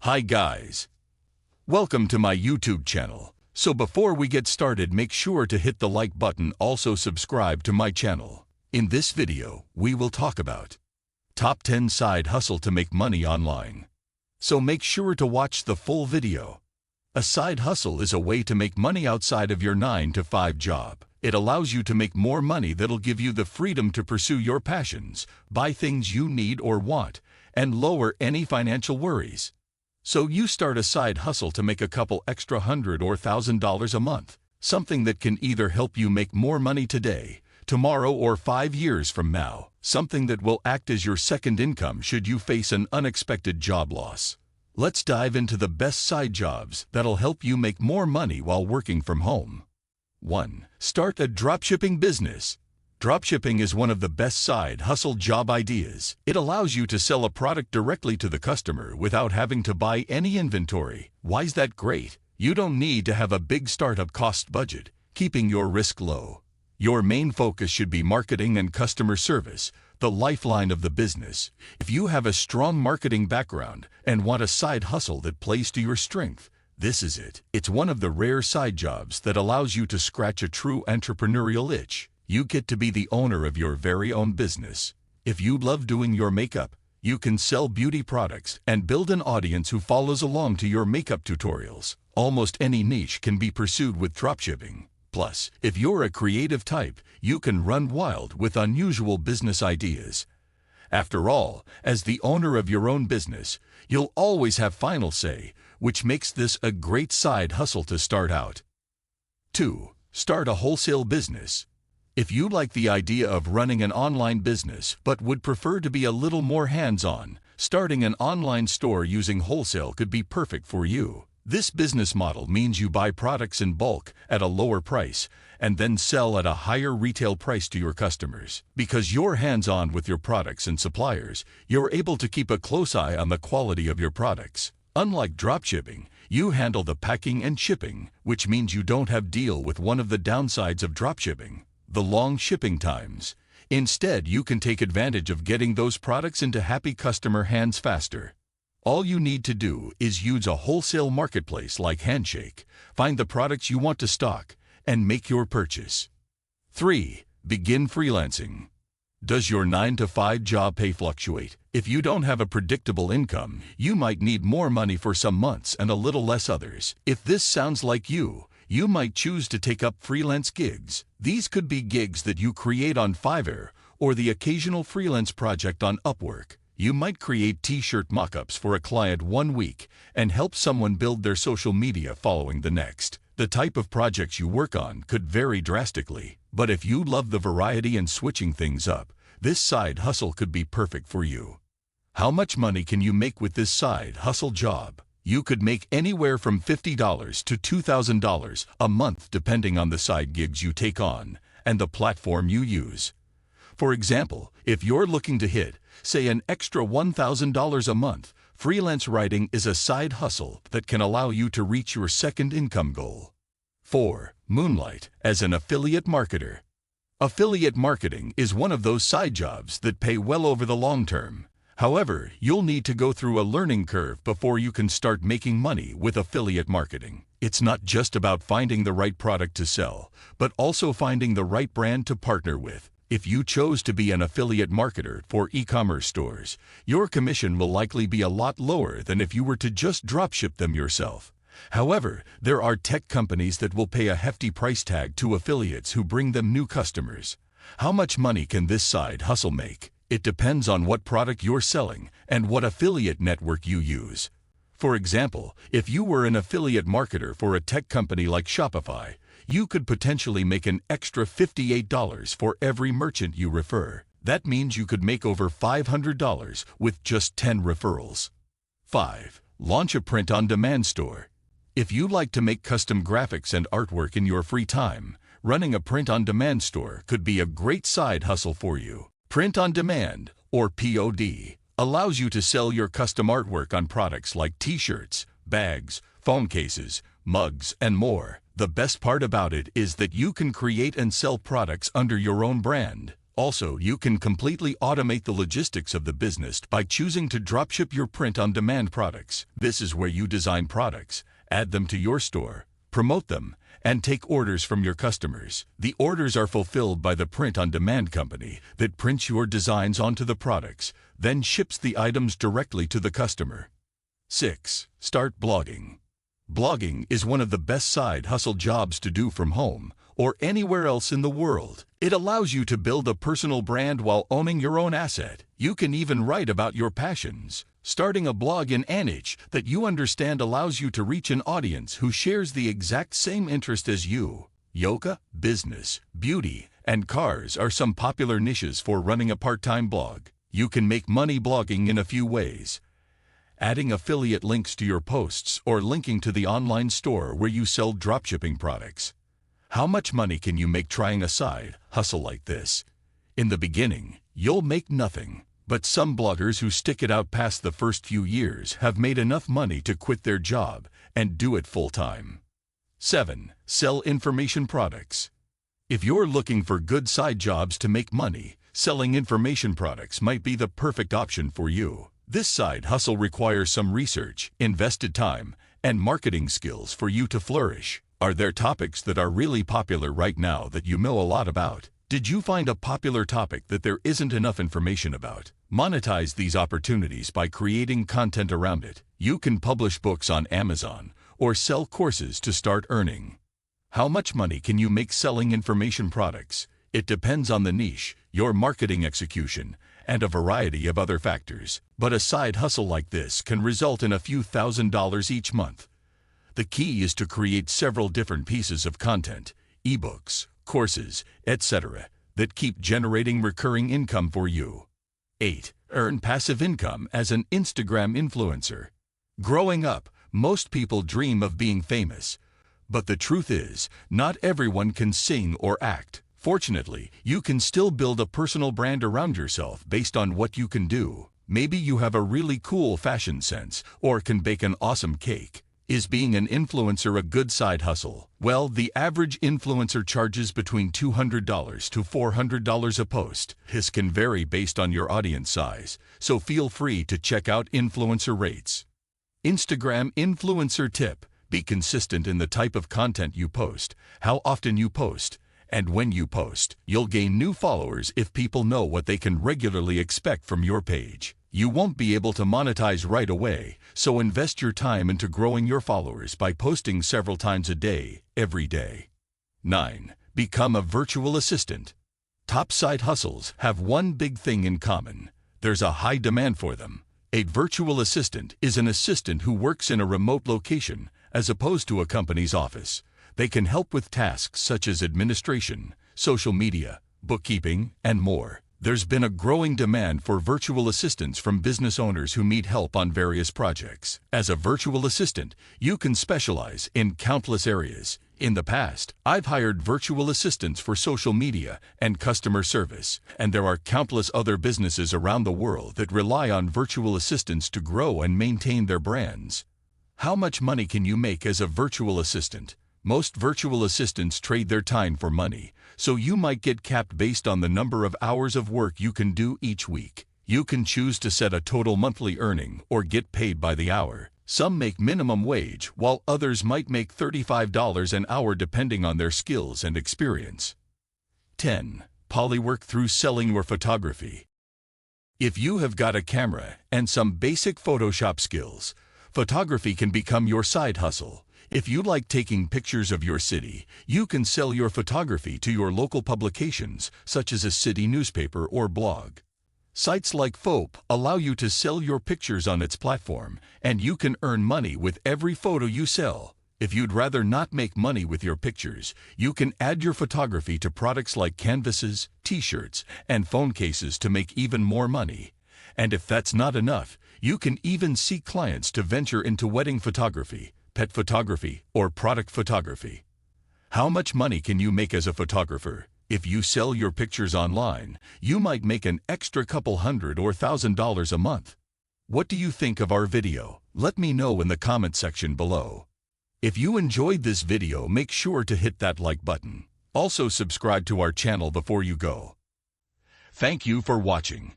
Hi guys, welcome to my YouTube channel. So before we get started, make sure to hit the like button, also subscribe to my channel. In this video, we will talk about top 10 side hustle to make money online. So make sure to watch the full video. A side hustle is a way to make money outside of your 9-to-5 job. It allows you to make more money that'll give you the freedom to pursue your passions, buy things you need or want, and lower any financial worries. So you start a side hustle to make a couple extra $100 or $1,000 a month, something that can either help you make more money today, tomorrow, or 5 years from now, something that will act as your second income should you face an unexpected job loss. Let's dive into the best side jobs that'll help you make more money while working from home. 1. Start a dropshipping business. Dropshipping is one of the best side hustle job ideas. It allows you to sell a product directly to the customer without having to buy any inventory. Why's that great? You don't need to have a big startup cost budget, keeping your risk low. Your main focus should be marketing and customer service, the lifeline of the business. If you have a strong marketing background and want a side hustle that plays to your strength, this is it. It's one of the rare side jobs that allows you to scratch a true entrepreneurial itch. You get to be the owner of your very own business. If you love doing your makeup, you can sell beauty products and build an audience who follows along to your makeup tutorials. Almost any niche can be pursued with dropshipping. Plus, if you're a creative type, you can run wild with unusual business ideas. After all, as the owner of your own business, you'll always have final say, which makes this a great side hustle to start out. 2. Start a wholesale business. If you like the idea of running an online business but would prefer to be a little more hands-on, starting an online store using wholesale could be perfect for you. This business model means you buy products in bulk at a lower price and then sell at a higher retail price to your customers. Because you're hands-on with your products and suppliers, you're able to keep a close eye on the quality of your products. Unlike dropshipping, you handle the packing and shipping, which means you don't have to deal with one of the downsides of dropshipping: the long shipping times. Instead, you can take advantage of getting those products into happy customer hands faster. All you need to do is use a wholesale marketplace like Handshake, find the products you want to stock, and make your purchase. 3. Begin freelancing. Does your 9-to-5 job pay fluctuate? If you don't have a predictable income, you might need more money for some months and a little less others. If this sounds like you might choose to take up freelance gigs. These could be gigs that you create on Fiverr or the occasional freelance project on Upwork. You might create t-shirt mock-ups for a client one week and help someone build their social media following the next. The type of projects you work on could vary drastically, but if you love the variety and switching things up, this side hustle could be perfect for you. How much money can you make with this side hustle job? You could make anywhere from $50 to $2,000 a month depending on the side gigs you take on and the platform you use. For example, if you're looking to hit, say, an extra $1,000 a month, freelance writing is a side hustle that can allow you to reach your second income goal. 4. Moonlight as an affiliate marketer. Affiliate marketing is one of those side jobs that pay well over the long term. However, you'll need to go through a learning curve before you can start making money with affiliate marketing. It's not just about finding the right product to sell, but also finding the right brand to partner with. If you chose to be an affiliate marketer for e-commerce stores, your commission will likely be a lot lower than if you were to just dropship them yourself. However, there are tech companies that will pay a hefty price tag to affiliates who bring them new customers. How much money can this side hustle make? It depends on what product you're selling and what affiliate network you use. For example, if you were an affiliate marketer for a tech company like Shopify, you could potentially make an extra $58 for every merchant you refer. That means you could make over $500 with just 10 referrals. 5. Launch a print-on-demand store. If you like to make custom graphics and artwork in your free time, running a print-on-demand store could be a great side hustle for you. Print on demand, or POD, allows you to sell your custom artwork on products like t-shirts, bags, phone cases, mugs, and more. The best part about it is that you can create and sell products under your own brand. Also, you can completely automate the logistics of the business by choosing to dropship your print-on-demand products. This is where you design products, add them to your store, promote them, and take orders from your customers. The orders are fulfilled by the print-on-demand company that prints your designs onto the products, then ships the items directly to the customer. 6. Start blogging. Blogging is one of the best side hustle jobs to do from home or anywhere else in the world. It allows you to build a personal brand while owning your own asset. You can even write about your passions. Starting a blog in a niche that you understand allows you to reach an audience who shares the exact same interest as you. Yoga, business, beauty, and cars are some popular niches for running a part-time blog. You can make money blogging in a few ways: adding affiliate links to your posts or linking to the online store where you sell dropshipping products. How much money can you make trying a side hustle like this? In the beginning, you'll make nothing, but some bloggers who stick it out past the first few years have made enough money to quit their job and do it full-time. 7. Sell information products. If you're looking for good side jobs to make money, selling information products might be the perfect option for you. This side hustle requires some research, invested time, and marketing skills for you to flourish. Are there topics that are really popular right now that you know a lot about? Did you find a popular topic that there isn't enough information about? Monetize these opportunities by creating content around it. You can publish books on Amazon or sell courses to start earning. How much money can you make selling information products? It depends on the niche, your marketing execution, and a variety of other factors. But a side hustle like this can result in a few $1,000s each month. The key is to create several different pieces of content, ebooks, courses, etc., that keep generating recurring income for you. 8. Earn passive income as an Instagram influencer. Growing up, most people dream of being famous. But the truth is, not everyone can sing or act. Fortunately, you can still build a personal brand around yourself based on what you can do. Maybe you have a really cool fashion sense or can bake an awesome cake. Is being an influencer a good side hustle? Well, the average influencer charges between $200 to $400 a post. This can vary based on your audience size, so feel free to check out influencer rates. Instagram influencer tip: be consistent in the type of content you post, how often you post, and when you post. You'll gain new followers if people know what they can regularly expect from your page. You won't be able to monetize right away, so invest your time into growing your followers by posting several times a day, every day. 9. Become a virtual assistant. Top side hustles have one big thing in common: there's a high demand for them. A virtual assistant is an assistant who works in a remote location, as opposed to a company's office. They can help with tasks such as administration, social media, bookkeeping, and more. There's been a growing demand for virtual assistants from business owners who need help on various projects. As a virtual assistant, you can specialize in countless areas. In the past, I've hired virtual assistants for social media and customer service, and there are countless other businesses around the world that rely on virtual assistants to grow and maintain their brands. How much money can you make as a virtual assistant? Most virtual assistants trade their time for money, so you might get capped based on the number of hours of work you can do each week. You can choose to set a total monthly earning or get paid by the hour. Some make minimum wage, while others might make $35 an hour depending on their skills and experience. 10. Polywork through selling your photography. If you have got a camera and some basic Photoshop skills, photography can become your side hustle. If you like taking pictures of your city, you can sell your photography to your local publications, such as a city newspaper or blog. Sites like Foap allow you to sell your pictures on its platform, and you can earn money with every photo you sell. If you'd rather not make money with your pictures, you can add your photography to products like canvases, t-shirts, and phone cases to make even more money. And if that's not enough, you can even seek clients to venture into wedding photography, pet photography, or product photography. How much money can you make as a photographer? If you sell your pictures online, you might make an extra couple $100 or $1,000 a month. What do you think of our video? Let me know in the comment section below. If you enjoyed this video, make sure to hit that like button. Also subscribe to our channel before you go. Thank you for watching.